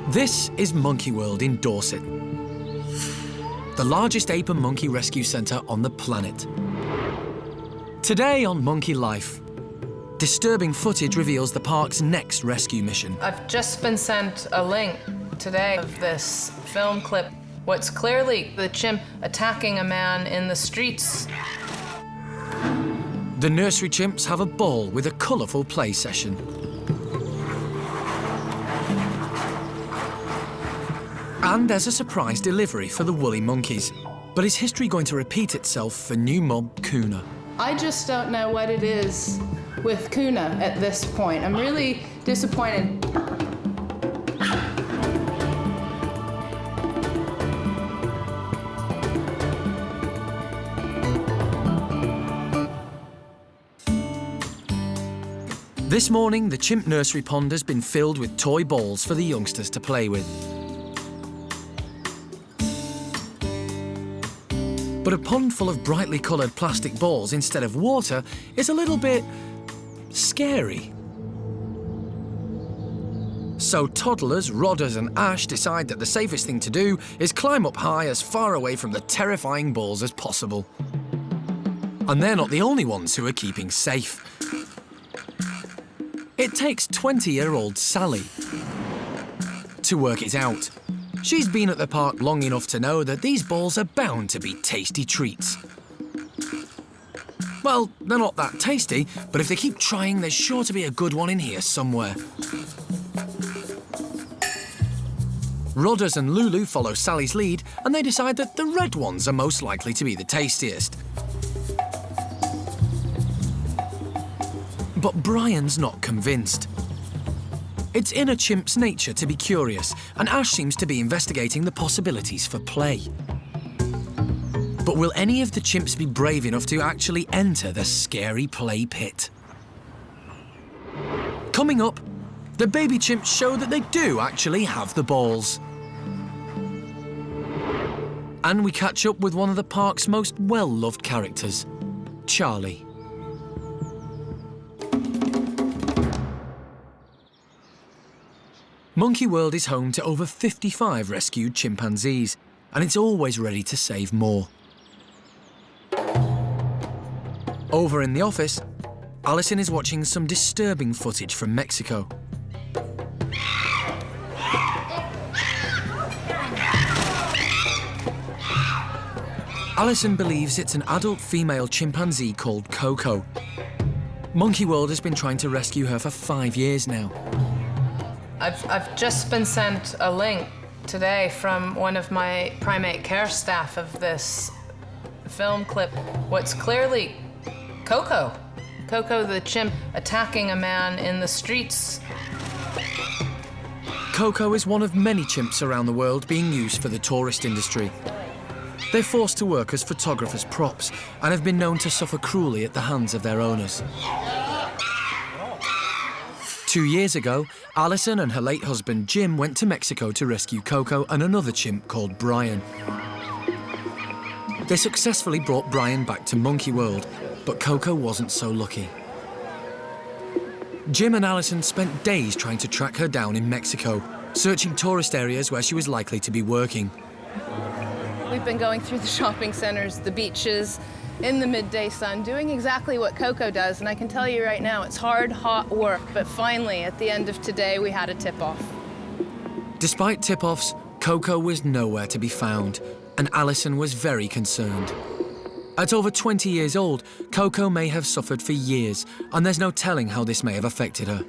This is Monkey World in Dorset, the largest ape and monkey rescue centre on the planet. Today on Monkey Life, disturbing footage reveals the park's next rescue mission. I've just been sent a link today of this film clip. What's clearly the chimp attacking a man in the streets. The nursery chimps have a ball with a colourful play session. And there's a surprise delivery for the woolly monkeys. But is history going to repeat itself for new mob Kuna? I just don't know what it is with Kuna at this point. I'm really disappointed. This morning, the chimp nursery pond has been filled with toy balls for the youngsters to play with. But a pond full of brightly coloured plastic balls instead of water is a little bit scary. So toddlers, Rodders and Ash decide that the safest thing to do is climb up high as far away from the terrifying balls as possible. And they're not the only ones who are keeping safe. It takes 20-year-old Sally to work it out. She's been at the park long enough to know that these balls are bound to be tasty treats. Well, they're not that tasty, but if they keep trying, there's sure to be a good one in here somewhere. Rodders and Lulu follow Sally's lead, and they decide that the red ones are most likely to be the tastiest. But Brian's not convinced. It's in a chimp's nature to be curious, and Ash seems to be investigating the possibilities for play. But will any of the chimps be brave enough to actually enter the scary play pit? Coming up, the baby chimps show that they do actually have the balls. And we catch up with one of the park's most well-loved characters, Charlie. Monkey World is home to over 55 rescued chimpanzees, and it's always ready to save more. Over in the office, Alison is watching some disturbing footage from Mexico. Alison believes it's an adult female chimpanzee called Coco. Monkey World has been trying to rescue her for 5 years now. I've just been sent a link today from one of my primate care staff of this film clip. What's clearly Coco. Coco the chimp attacking a man in the streets. Coco is one of many chimps around the world being used for the tourist industry. They're forced to work as photographers' props and have been known to suffer cruelly at the hands of their owners. 2 years ago, Alison and her late husband Jim went to Mexico to rescue Coco and another chimp called Brian. They successfully brought Brian back to Monkey World, but Coco wasn't so lucky. Jim and Alison spent days trying to track her down in Mexico, searching tourist areas where she was likely to be working. We've been going through the shopping centers, the beaches, in the midday sun, doing exactly what Coco does, and I can tell you right now, it's hard, hot work. But finally, at the end of today, we had a tip-off. Despite tip-offs, Coco was nowhere to be found, and Alison was very concerned. At over 20 years old, Coco may have suffered for years, and there's no telling how this may have affected her.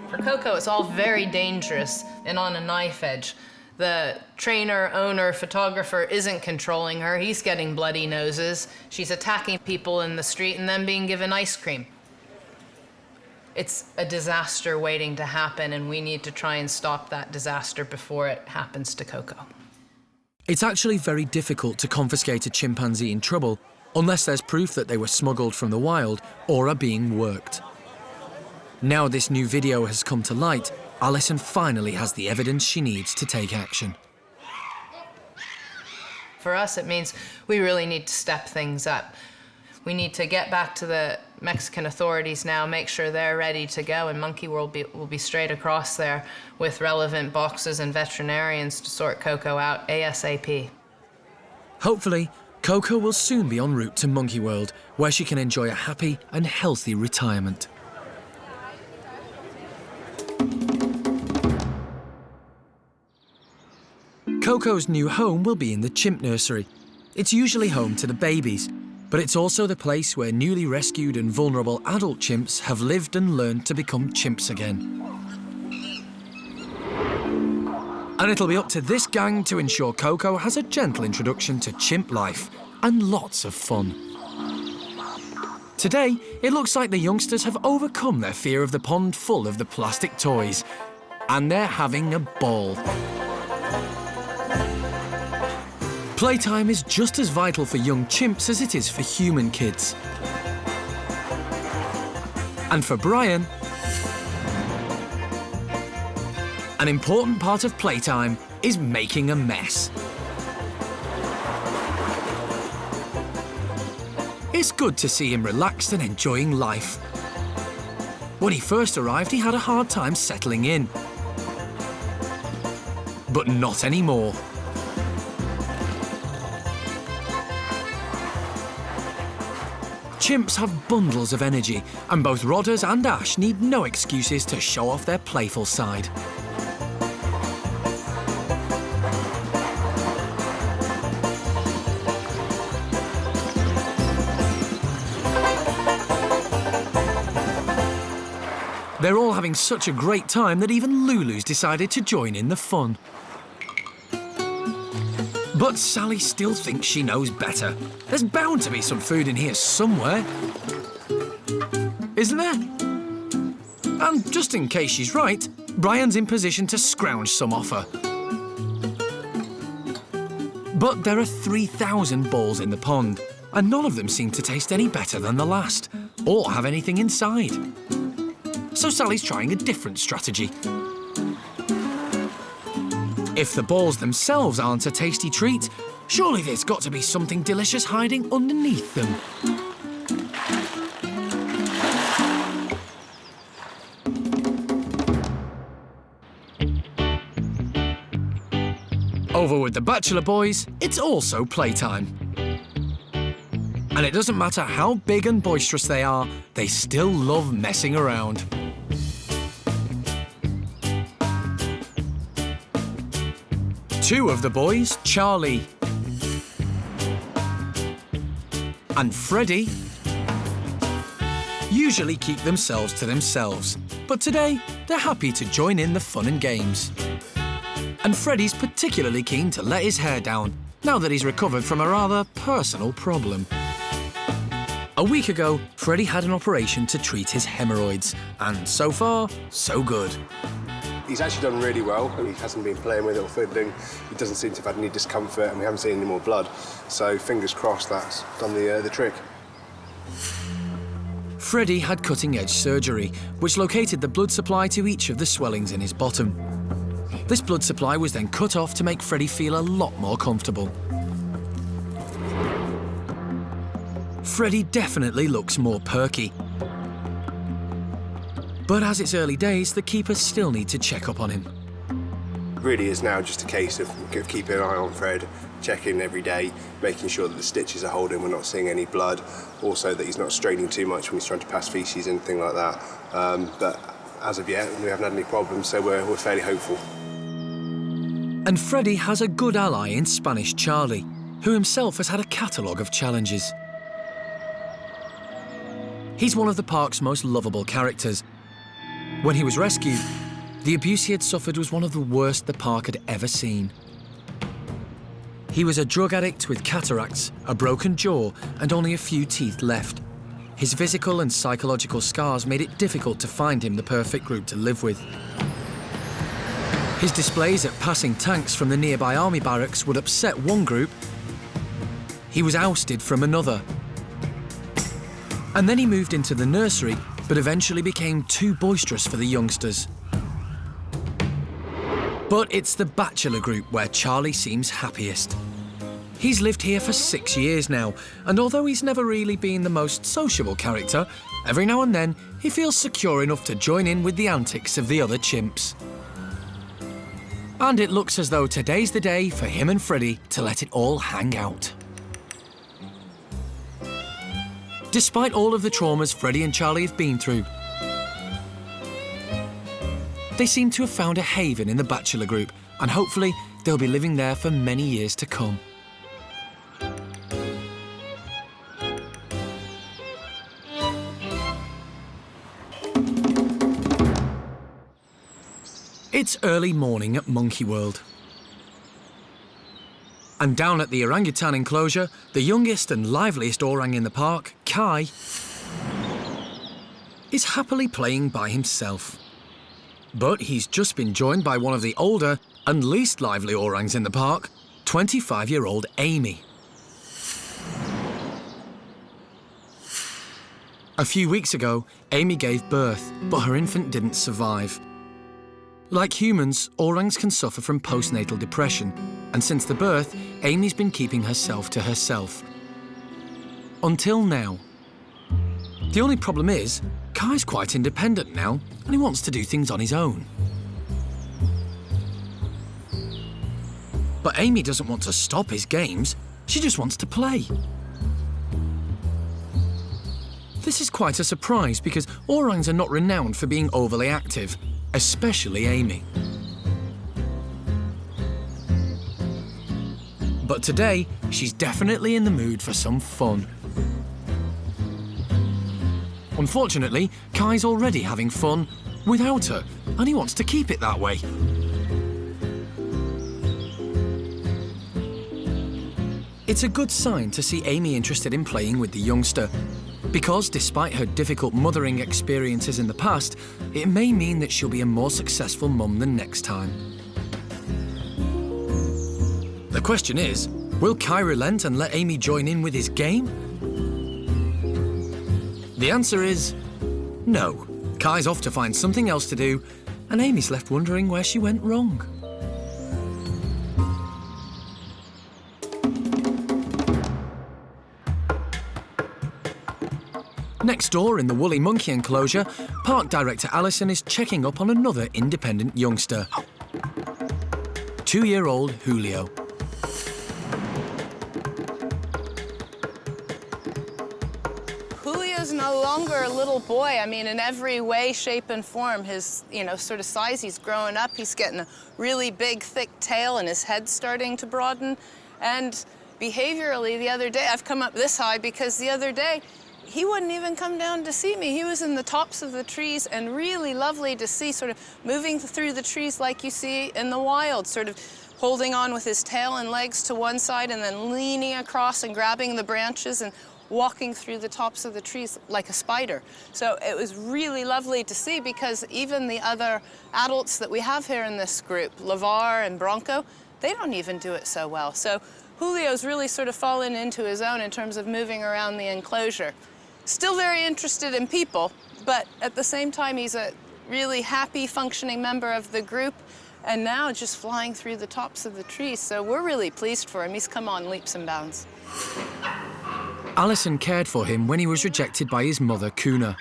For Coco, it's all very dangerous and on a knife edge. The trainer, owner, photographer isn't controlling her. He's getting bloody noses. She's attacking people in the street and then being given ice cream. It's a disaster waiting to happen, and we need to try and stop that disaster before it happens to Coco. It's actually very difficult to confiscate a chimpanzee in trouble unless there's proof that they were smuggled from the wild or are being worked. Now this new video has come to light, Alison finally has the evidence she needs to take action. For us, it means we really need to step things up. We need to get back to the Mexican authorities now, make sure they're ready to go, and Monkey World will be straight across there with relevant boxes and veterinarians to sort Coco out ASAP. Hopefully, Coco will soon be en route to Monkey World, where she can enjoy a happy and healthy retirement. Coco's new home will be in the chimp nursery. It's usually home to the babies, but it's also the place where newly rescued and vulnerable adult chimps have lived and learned to become chimps again. And it'll be up to this gang to ensure Coco has a gentle introduction to chimp life and lots of fun. Today, it looks like the youngsters have overcome their fear of the pond full of the plastic toys, and they're having a ball. Playtime is just as vital for young chimps as it is for human kids. And for Brian, an important part of playtime is making a mess. It's good to see him relaxed and enjoying life. When he first arrived, he had a hard time settling in. But not anymore. Chimps have bundles of energy, and both Rodders and Ash need no excuses to show off their playful side. They're all having such a great time that even Lulu's decided to join in the fun. But Sally still thinks she knows better. There's bound to be some food in here somewhere. Isn't there? And just in case she's right, Brian's in position to scrounge some off her. But there are 3,000 balls in the pond, and none of them seem to taste any better than the last, or have anything inside. So Sally's trying a different strategy. If the balls themselves aren't a tasty treat, surely there's got to be something delicious hiding underneath them. Over with the Bachelor boys, it's also playtime. And it doesn't matter how big and boisterous they are, they still love messing around. Two of the boys, Charlie and Freddie, usually keep themselves to themselves, but today they're happy to join in the fun and games. And Freddie's particularly keen to let his hair down now that he's recovered from a rather personal problem. A week ago, Freddie had an operation to treat his hemorrhoids, and so far, so good. He's actually done really well, and he hasn't been playing with it or fiddling. He doesn't seem to have had any discomfort, and we haven't seen any more blood. So fingers crossed that's done the trick. Freddie had cutting-edge surgery, which located the blood supply to each of the swellings in his bottom. This blood supply was then cut off to make Freddie feel a lot more comfortable. Freddie definitely looks more perky. But as it's early days, the keepers still need to check up on him. Really is now just a case of keeping an eye on Fred, checking every day, making sure that the stitches are holding, we're not seeing any blood, also that he's not straining too much when he's trying to pass faeces and things like that. But as of yet, we haven't had any problems, so we're fairly hopeful. And Freddie has a good ally in Spanish Charlie, who himself has had a catalogue of challenges. He's one of the park's most lovable characters. When he was rescued, the abuse he had suffered was one of the worst the park had ever seen. He was a drug addict with cataracts, a broken jaw, and only a few teeth left. His physical and psychological scars made it difficult to find him the perfect group to live with. His displays at passing tanks from the nearby army barracks would upset one group. He was ousted from another. And then he moved into the nursery, but eventually became too boisterous for the youngsters. But it's the Bachelor group where Charlie seems happiest. He's lived here for 6 years now, and although he's never really been the most sociable character, every now and then he feels secure enough to join in with the antics of the other chimps. And it looks as though today's the day for him and Freddie to let it all hang out. Despite all of the traumas Freddie and Charlie have been through, they seem to have found a haven in the Bachelor group, and hopefully they'll be living there for many years to come. It's early morning at Monkey World. And down at the orangutan enclosure, the youngest and liveliest orang in the park, Kai, is happily playing by himself. But he's just been joined by one of the older and least lively orangs in the park, 25-year-old Amy. A few weeks ago, Amy gave birth, but her infant didn't survive. Like humans, orangs can suffer from postnatal depression, and since the birth, Amy's been keeping herself to herself. Until now. The only problem is, Kai's quite independent now, and he wants to do things on his own. But Amy doesn't want to stop his games, she just wants to play. This is quite a surprise because orangs are not renowned for being overly active, especially Amy. But today, she's definitely in the mood for some fun. Unfortunately, Kai's already having fun without her, and he wants to keep it that way. It's a good sign to see Amy interested in playing with the youngster, because despite her difficult mothering experiences in the past, it may mean that she'll be a more successful mum the next time. The question is, will Kai relent and let Amy join in with his game? The answer is no. Kai's off to find something else to do, and Amy's left wondering where she went wrong. Next door in the woolly monkey enclosure, park director Alison is checking up on another independent youngster. 2-year-old Julio. Julio's no longer a little boy. I mean, in every way, shape, and form, his, sort of size, he's growing up. He's getting a really big, thick tail, and his head's starting to broaden. And behaviorally, the other day, I've come up this high because the other day, he wouldn't even come down to see me. He was in the tops of the trees and really lovely to see, sort of moving through the trees like you see in the wild, sort of holding on with his tail and legs to one side and then leaning across and grabbing the branches and walking through the tops of the trees like a spider. So it was really lovely to see because even the other adults that we have here in this group, Lavar and Bronco, they don't even do it so well. So Julio's really sort of fallen into his own in terms of moving around the enclosure. Still very interested in people, but at the same time, he's a really happy, functioning member of the group, and now just flying through the tops of the trees. So we're really pleased for him. He's come on leaps and bounds. Alison cared for him when he was rejected by his mother, Kuna.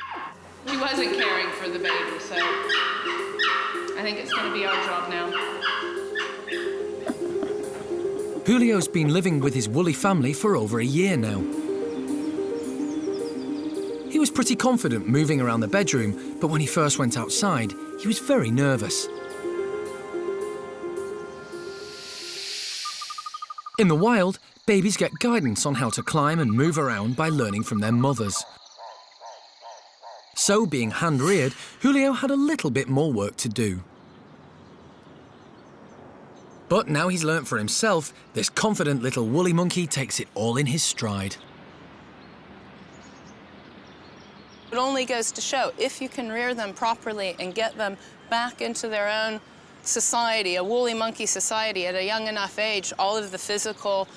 He wasn't caring for the baby, so I think it's going to be our job now. Julio's been living with his woolly family for over a year now. He was pretty confident moving around the bedroom, but when he first went outside, he was very nervous. In the wild, babies get guidance on how to climb and move around by learning from their mothers. So, being hand-reared, Julio had a little bit more work to do. But now he's learnt for himself, this confident little woolly monkey takes it all in his stride. It only goes to show, if you can rear them properly and get them back into their own society, a woolly monkey society at a young enough age, all of the physical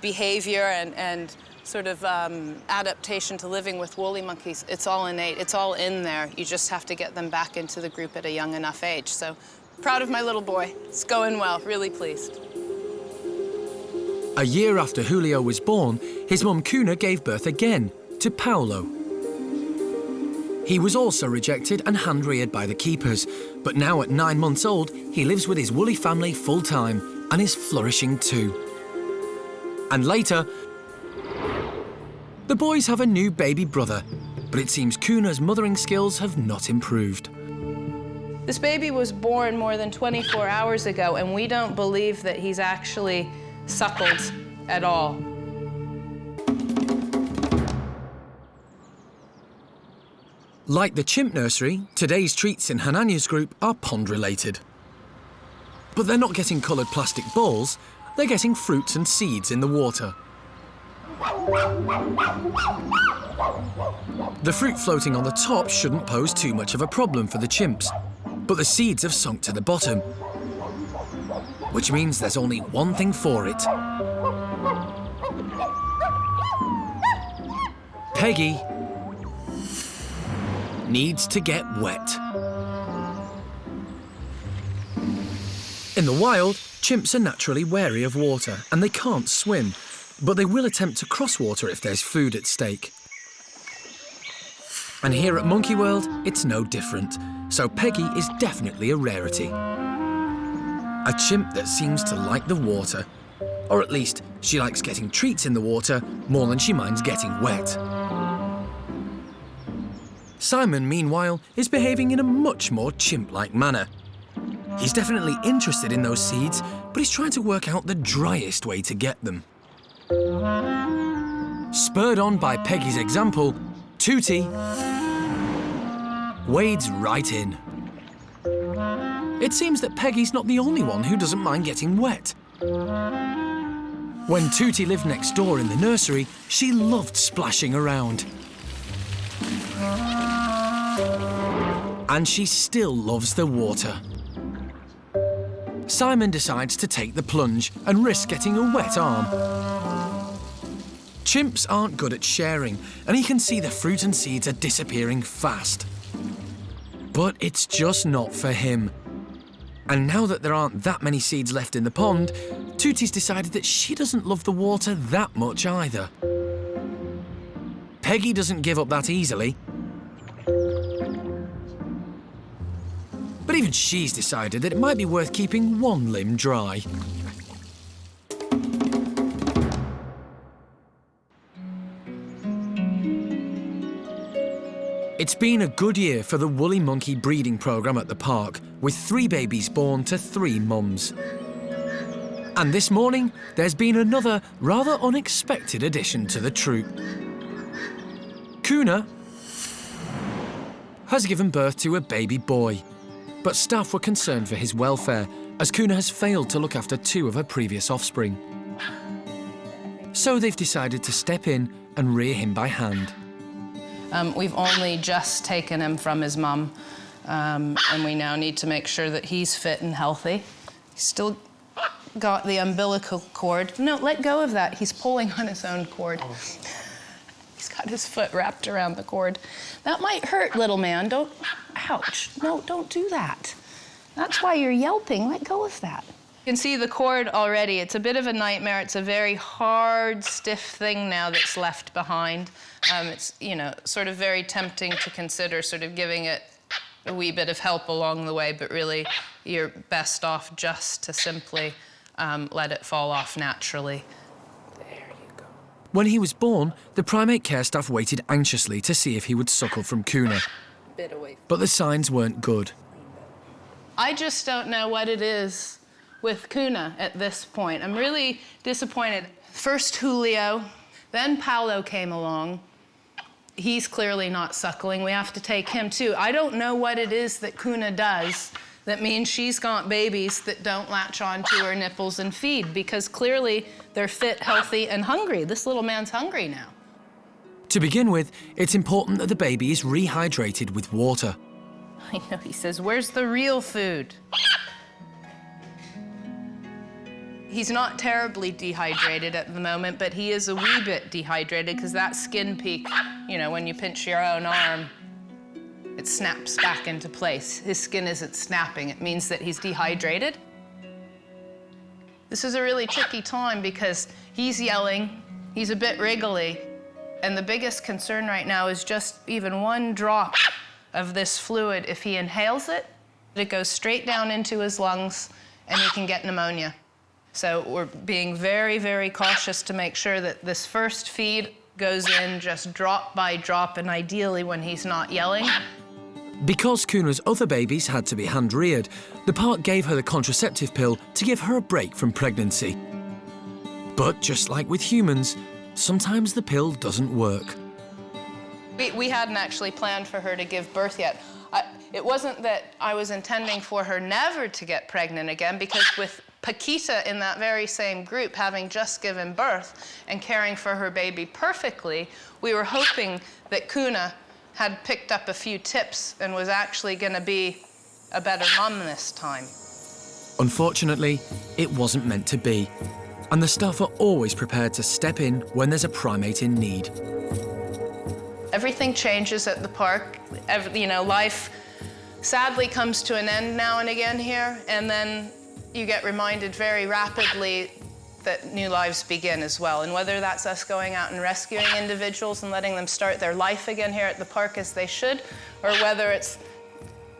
behavior and sort of adaptation to living with woolly monkeys, it's all innate, it's all in there. You just have to get them back into the group at a young enough age. So proud of my little boy. It's going well, really pleased. A year after Julio was born, his mum Cuna gave birth again to Paolo. He was also rejected and hand-reared by the keepers, but now at 9 months old, he lives with his woolly family full-time and is flourishing too. And later, the boys have a new baby brother, but it seems Cuna's mothering skills have not improved. This baby was born more than 24 hours ago, and we don't believe that he's actually suckled at all. Like the chimp nursery, today's treats in Hananya's group are pond-related. But they're not getting coloured plastic balls, they're getting fruits and seeds in the water. The fruit floating on the top shouldn't pose too much of a problem for the chimps, but the seeds have sunk to the bottom, which means there's only one thing for it. Peggy needs to get wet. In the wild, chimps are naturally wary of water and they can't swim, but they will attempt to cross water if there's food at stake. And here at Monkey World, it's no different, so Peggy is definitely a rarity. A chimp that seems to like the water, or at least she likes getting treats in the water more than she minds getting wet. Simon, meanwhile, is behaving in a much more chimp-like manner. He's definitely interested in those seeds, but he's trying to work out the driest way to get them. Spurred on by Peggy's example, Tootie wades right in. It seems that Peggy's not the only one who doesn't mind getting wet. When Tootie lived next door in the nursery, she loved splashing around. And she still loves the water. Simon decides to take the plunge and risk getting a wet arm. Chimps aren't good at sharing, and he can see the fruit and seeds are disappearing fast. But it's just not for him. And now that there aren't that many seeds left in the pond, Tootie's decided that she doesn't love the water that much either. Peggy doesn't give up that easily. But even she's decided that it might be worth keeping one limb dry. It's been a good year for the woolly monkey breeding programme at the park, with 3 babies born to 3 mums. And this morning, there's been another rather unexpected addition to the troop. Cuna has given birth to a baby boy, but staff were concerned for his welfare, as Cuna has failed to look after 2 of her previous offspring. So they've decided to step in and rear him by hand. We've only just taken him from his mum, and we now need to make sure that he's fit and healthy. He's still got the umbilical cord. No, let go of that. He's pulling on his own cord. He's got his foot wrapped around the cord. That might hurt, little man. Don't, ouch. No, don't do that. That's why you're yelping. Let go of that. You can see the cord already. It's a bit of a nightmare. It's a very hard, stiff thing now that's left behind. It's, you know, sort of very tempting to consider sort of giving it a wee bit of help along the way, but really you're best off just to simply let it fall off naturally. There you go. When he was born, the primate care staff waited anxiously to see if he would suckle from Cuna. But the signs weren't good. I just don't know what it is with Cuna at this point. I'm really disappointed. First Julio, then Paolo came along. He's clearly not suckling. We have to take him too. I don't know what it is that Cuna does that means she's got babies that don't latch onto her nipples and feed, because clearly they're fit, healthy, and hungry. This little man's hungry now. To begin with, it's important that the baby is rehydrated with water. I know, he says, where's the real food? He's not terribly dehydrated at the moment, but he is a wee bit dehydrated because that skin peak, you know, when you pinch your own arm, it snaps back into place. His skin isn't snapping. It means that he's dehydrated. This is a really tricky time because he's yelling, he's a bit wriggly, and the biggest concern right now is just even one drop of this fluid. If he inhales it, it goes straight down into his lungs and he can get pneumonia. So we're being very, very cautious to make sure that this first feed goes in just drop by drop, and ideally when he's not yelling. Because Kuna's other babies had to be hand-reared, the park gave her the contraceptive pill to give her a break from pregnancy. But just like with humans, sometimes the pill doesn't work. We hadn't actually planned for her to give birth yet. It wasn't that I was intending for her never to get pregnant again, because with Paquita in that very same group, having just given birth and caring for her baby perfectly, we were hoping that Kuna had picked up a few tips and was actually going to be a better mum this time. Unfortunately, it wasn't meant to be, and the staff are always prepared to step in when there's a primate in need. Everything changes at the park. Life sadly comes to an end now and again here, and then you get reminded very rapidly that new lives begin as well. And whether that's us going out and rescuing individuals and letting them start their life again here at the park as they should, or whether it's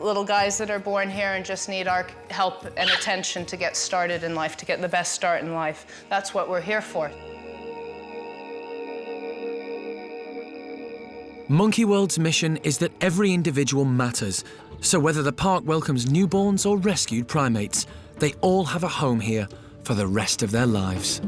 little guys that are born here and just need our help and attention to get started in life, to get the best start in life. That's what we're here for. Monkey World's mission is that every individual matters, so whether the park welcomes newborns or rescued primates, they all have a home here for the rest of their lives.